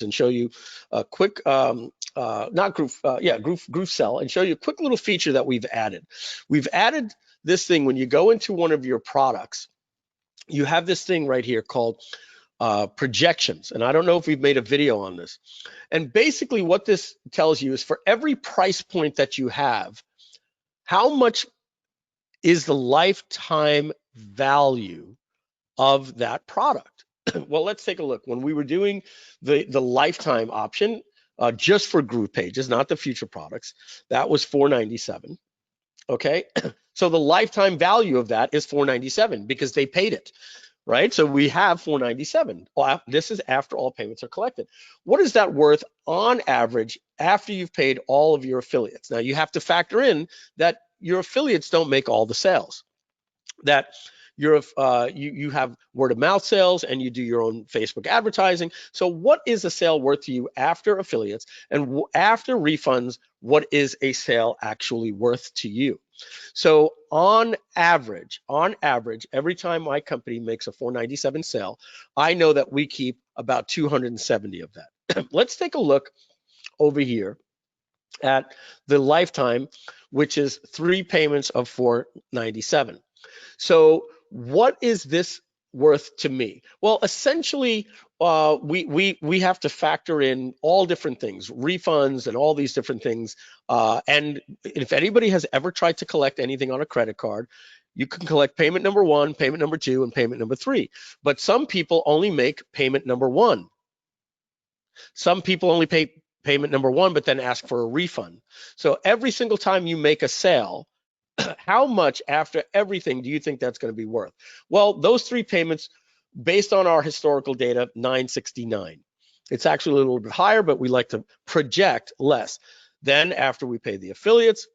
and show you a quick, GrooveSell, and show you a quick little feature that we've added. We've added this thing when you go into one of your products, you have this thing right here called projections. And I don't know if we've made a video on this. And basically what this tells you is for every price point that you have, how much is the lifetime value of that product? Well, let's take a look. When we were doing the lifetime option, just for Groove pages, not the future products, that was $497. Okay, so the lifetime value of that is $497 because they paid it, right? So we have $497. Well, this is after all payments are collected. What is that worth on average after you've paid all of your affiliates? Now you have to factor in that your affiliates don't make all the sales, that you have word of mouth sales and you do your own Facebook advertising. So what is a sale worth to you after affiliates, and after refunds, what is a sale actually worth to you? So on average, every time my company makes a $497 sale, I know that we keep about 270 of that. Let's take a look over here at the lifetime, which is 3 payments of $497. So what is this worth to me? Well, essentially, we have to factor in all different things, refunds and all these different things. And if anybody has ever tried to collect anything on a credit card, you can collect payment number 1, payment number 2, and payment number 3. But some people only make payment number 1. Some people only pay payment number 1, but then ask for a refund. So every single time you make a sale, how much after everything do you think that's going to be worth? Well, those 3 payments, based on our historical data, $969. It's actually a little bit higher, but we like to project less. Then after we pay the affiliates,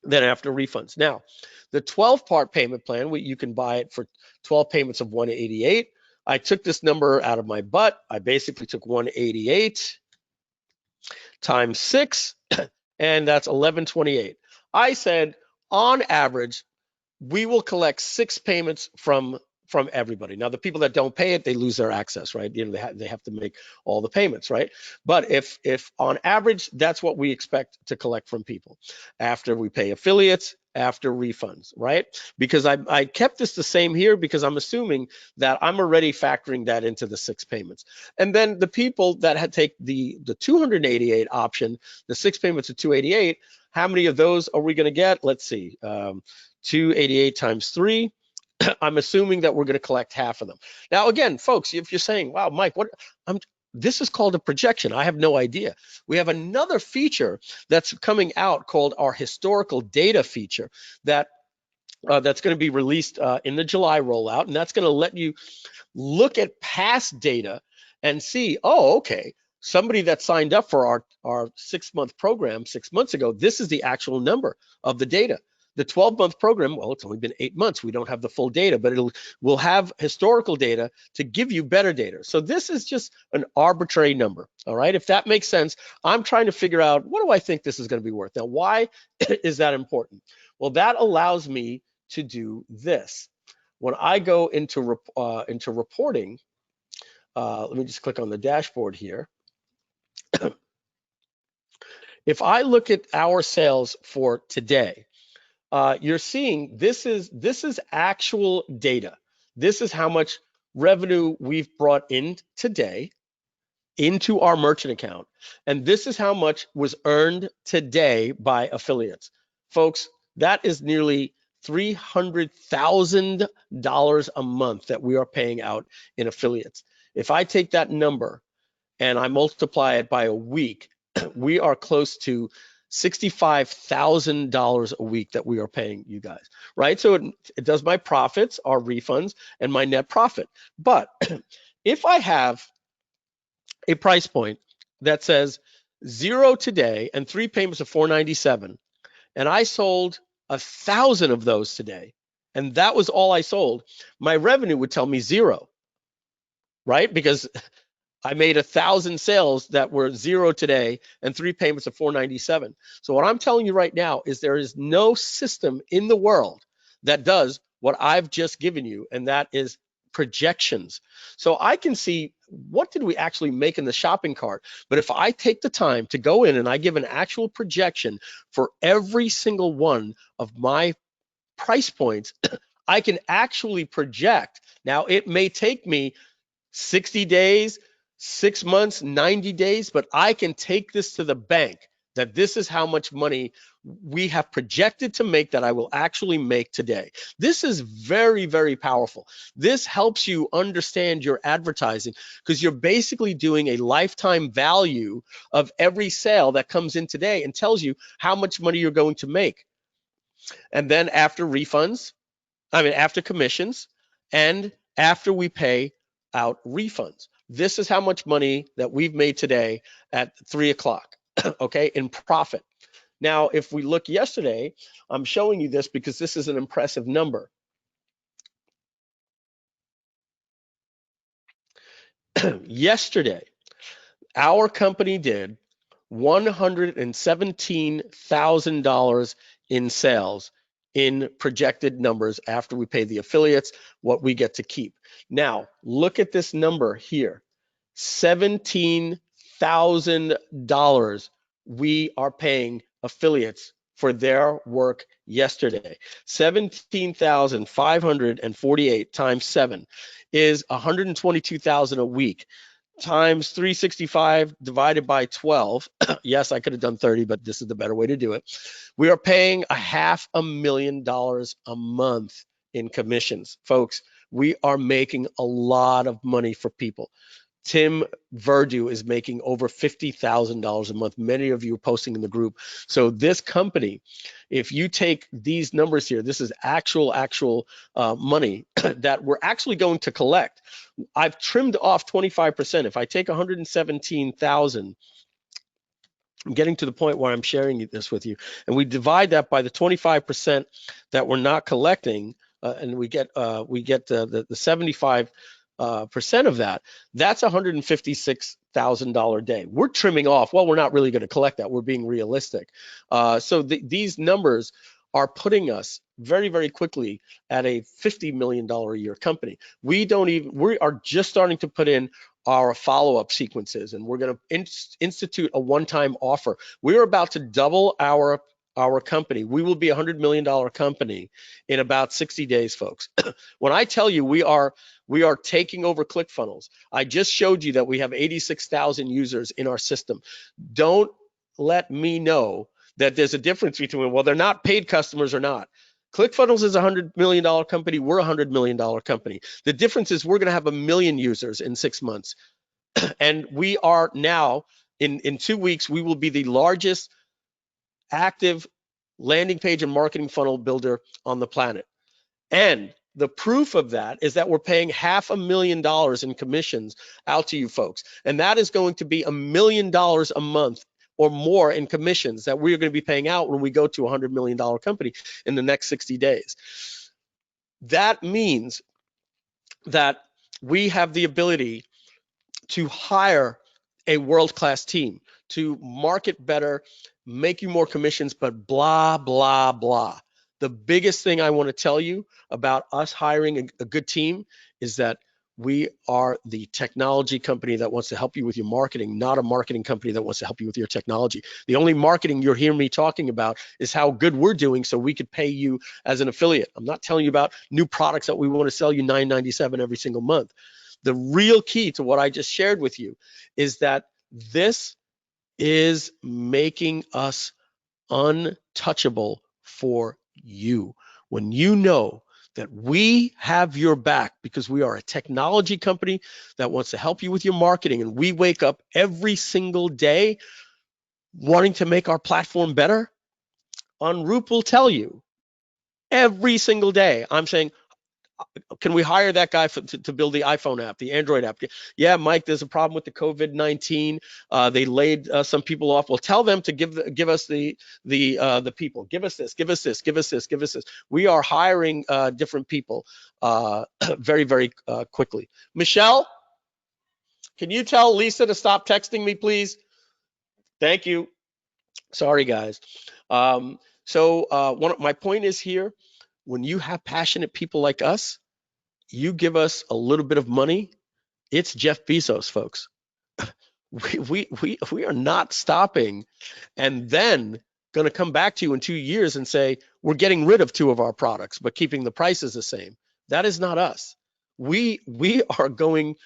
then after refunds. Now, the 12-part payment plan, you can buy it for 12 payments of $188. I took this number out of my butt. I basically took 188 times 6, and that's 1128. I said, on average, we will collect 6 payments from everybody. Now, the people that don't pay it, they lose their access, right? You know, they have to make all the payments, right? But if on average, that's what we expect to collect from people after we pay affiliates, after refunds, right? Because I kept this the same here because I'm assuming that I'm already factoring that into the 6 payments. And then the people that had take the 288 option, the 6 payments of 288, how many of those are we going to get? Let's see, 288 times 3. I'm assuming that we're going to collect half of them. Now, again, folks, if you're saying, wow, Mike, this is called a projection. I have no idea. We have another feature that's coming out called our historical data feature that's going to be released in the July rollout, and that's going to let you look at past data and see, oh, okay, somebody that signed up for our 6-month program 6 months ago, this is the actual number of the data. The 12-month program, well, it's only been 8 months. We don't have the full data, but we'll have historical data to give you better data. So this is just an arbitrary number, all right? If that makes sense, I'm trying to figure out, what do I think this is going to be worth? Now, why is that important? Well, that allows me to do this. When I go into reporting, let me just click on the dashboard here. If I look at our sales for today, you're seeing this is actual data. This is how much revenue we've brought in today into our merchant account. And this is how much was earned today by affiliates. Folks, that is nearly $300,000 a month that we are paying out in affiliates. If I take that number and I multiply it by a week, we are close to $65,000 a week that we are paying you guys, right? So it does my profits, our refunds, and my net profit. But if I have a price point that says 0 today and 3 payments of $497, and I sold 1,000 of those today, and that was all I sold, my revenue would tell me 0, right? Because I made 1,000 sales that were 0 today and 3 payments of $497. So what I'm telling you right now is there is no system in the world that does what I've just given you, and that is projections. So I can see what did we actually make in the shopping cart. But if I take the time to go in and I give an actual projection for every single one of my price points, I can actually project. Now, it may take me 60 days, 6 months, 90 days, but I can take this to the bank that this is how much money we have projected to make that I will actually make today. This is very, very powerful. This helps you understand your advertising because you're basically doing a lifetime value of every sale that comes in today and tells you how much money you're going to make. And then after refunds, after commissions, and after we pay out refunds. This is how much money that we've made today at 3 o'clock, okay, in profit. Now, if we look yesterday, I'm showing you this because this is an impressive number. Yesterday, our company did $117,000 in sales in projected numbers after we pay the affiliates, what we get to keep. Now, look at this number here, $17,000 we are paying affiliates for their work yesterday. 17,548 times 7 is 122,000 a week, times 365 divided by 12. Yes, I could have done 30, but this is the better way to do it. We are paying $500,000 a month in commissions. Folks, we are making a lot of money for people. Tim Verdu is making over $50,000 a month. Many of you are posting in the group. So this company, if you take these numbers here, this is actual money that we're actually going to collect. I've trimmed off 25%. If I take 117,000, I'm getting to the point where I'm sharing this with you, and we divide that by the 25% that we're not collecting, and we get the 75% of that. That's $156,000 day. We're trimming off. Well, we're not really going to collect that. We're being realistic. So these numbers are putting us very, very quickly at a $50 million a year company. We are just starting to put in our follow-up sequences, and we're going to institute a one-time offer. We're about to double our company. We will be a $100 million company in about 60 days, folks. When I tell you we are taking over ClickFunnels, I just showed you that we have 86,000 users in our system. Don't let me know that there's a difference between, well, they're not paid customers or not. ClickFunnels is a $100 million company. We're a $100 million company. The difference is we're going to have 1 million users in 6 months. And we are now, in 2 weeks, we will be the largest active landing page and marketing funnel builder on the planet. And the proof of that is that we're paying $500,000 in commissions out to you folks. And that is going to be $1 million a month or more in commissions that we're going to be paying out when we go to a $100 million company in the next 60 days. That means that we have the ability to hire a world-class team, to market better, make you more commissions, but blah, blah, blah. The biggest thing I want to tell you about us hiring a good team is that we are the technology company that wants to help you with your marketing, not a marketing company that wants to help you with your technology. The only marketing you'll hear me talking about is how good we're doing so we could pay you as an affiliate. I'm not telling you about new products that we want to sell you $9.97 every single month. The real key to what I just shared with you is that this is making us untouchable for you. When you know that we have your back because we are a technology company that wants to help you with your marketing, and we wake up every single day wanting to make our platform better, Anurup will tell you every single day, I'm saying, can we hire that guy to build the iPhone app, the Android app? Yeah, Mike, there's a problem with the COVID-19. They laid some people off. Well, tell them to give us the people. Give us this, give us this, give us this, give us this. We are hiring different people very, very quickly. Michelle, can you tell Lisa to stop texting me, please? Thank you. Sorry, guys. My point is here, when you have passionate people like us, you give us a little bit of money, it's Jeff Bezos, folks. We are not stopping and then going to come back to you in 2 years and say, we're getting rid of 2 of our products, but keeping the prices the same. That is not us. We are going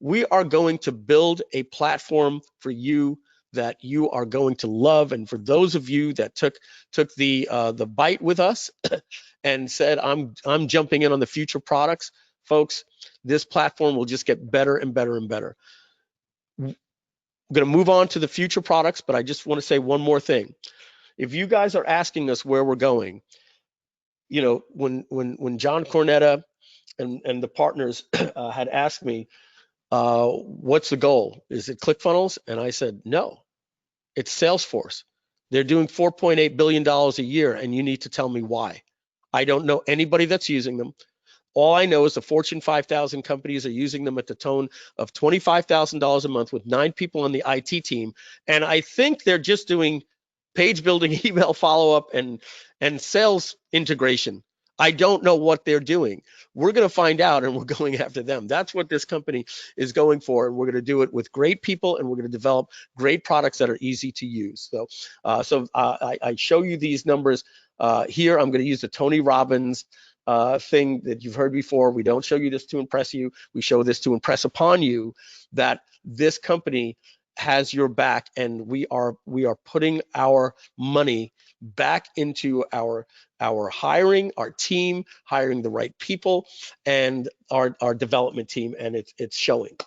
to build a platform for you that you are going to love. And for those of you that took the bite with us and said, I'm jumping in on the future products, folks, this platform will just get better and better and better. I'm going to move on to the future products, but I just want to say one more thing. If you guys are asking us where we're going, you know, when John Cornetta and the partners had asked me, what's the goal? Is it ClickFunnels? And I said, no, it's Salesforce. They're doing $4.8 billion a year, and you need to tell me why. I don't know anybody that's using them. All I know is the Fortune 5,000 companies are using them at the tone of $25,000 a month with 9 people on the IT team. And I think they're just doing page building, email follow-up, and sales integration. I don't know what they're doing. We're going to find out, and we're going after them. That's what this company is going for, and we're going to do it with great people, and we're going to develop great products that are easy to use. So, I show you these numbers here. I'm going to use the Tony Robbins thing that you've heard before. We don't show you this to impress you. We show this to impress upon you that this company has your back, and we are putting our money back into our hiring, our team, hiring the right people, and our development team, and it's showing.